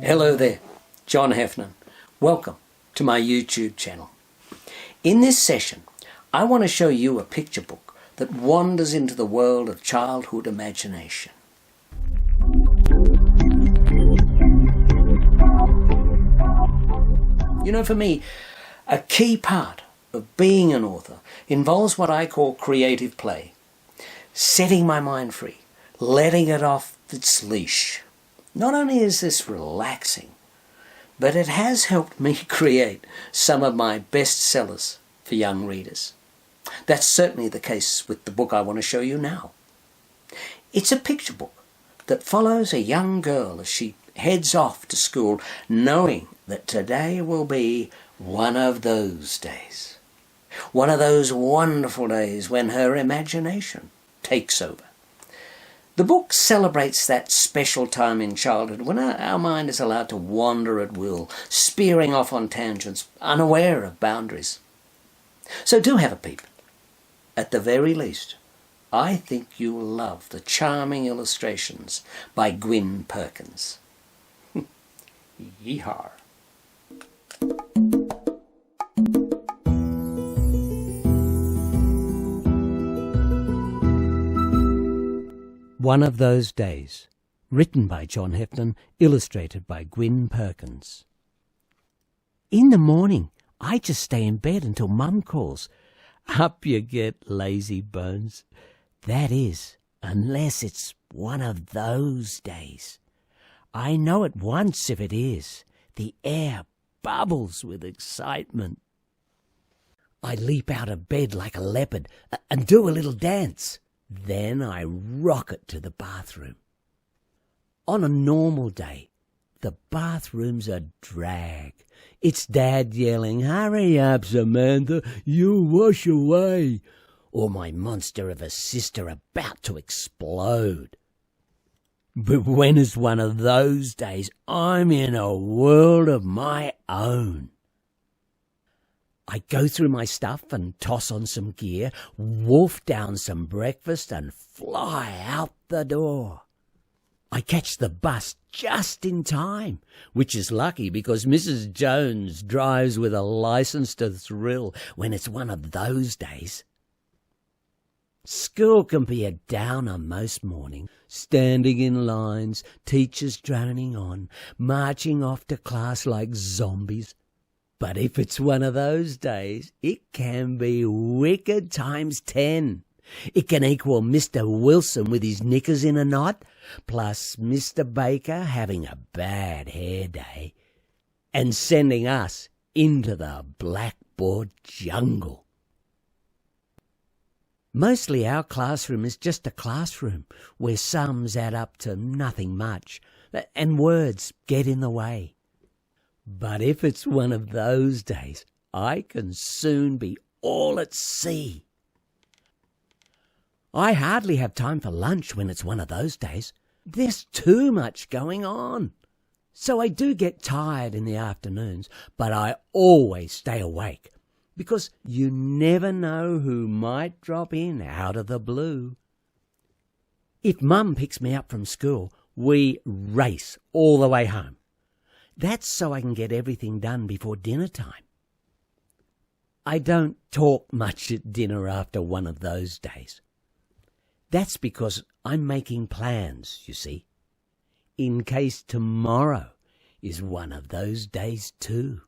Hello there, John Heffernan. Welcome to my YouTube channel. In this session, I want to show you a picture book that wanders into the world of childhood imagination. You know, for me, a key part of being an author involves what I call creative play, setting my mind free, letting it off its leash. Not only is this relaxing, but it has helped me create some of my best sellers for young readers. That's certainly the case with the book I want to show you now. It's a picture book that follows a young girl as she heads off to school, knowing that today will be one of those days. One of those wonderful days when her imagination takes over. The book celebrates that special time in childhood when our mind is allowed to wander at will, spearing off on tangents, unaware of boundaries. So do have a peep. At the very least, I think you will love the charming illustrations by Gwyn Perkins. Yeehaw! One of Those Days, written by John Heffernan, illustrated by Gwyn Perkins. In the morning, I just stay in bed until Mum calls. Up you get, lazy bones. That is, unless it's one of those days. I know at once if it is. The air bubbles with excitement. I leap out of bed like a leopard and do a little dance. Then I rocket to the bathroom. On a normal day, the bathroom's a drag. It's Dad yelling, "Hurry up, Samantha, you'll wash away," or my monster of a sister about to explode. But when it's one of those days, I'm in a world of my own. I go through my stuff and toss on some gear, wolf down some breakfast and fly out the door. I catch the bus just in time, which is lucky because Mrs. Jones drives with a license to thrill when it's one of those days. School can be a downer most mornings, standing in lines, teachers droning on, marching off to class like zombies. But if it's one of those days, it can be wicked times 10. It can equal Mr. Wilson with his knickers in a knot, plus Mr. Baker having a bad hair day, and sending us into the blackboard jungle. Mostly our classroom is just a classroom where sums add up to nothing much, and words get in the way. But if it's one of those days, I can soon be all at sea. I hardly have time for lunch when it's one of those days. There's too much going on. So I do get tired in the afternoons, but I always stay awake because you never know who might drop in out of the blue. If Mum picks me up from school, we race all the way home. That's so I can get everything done before dinner time. I don't talk much at dinner after one of those days. That's because I'm making plans, you see, in case tomorrow is one of those days too.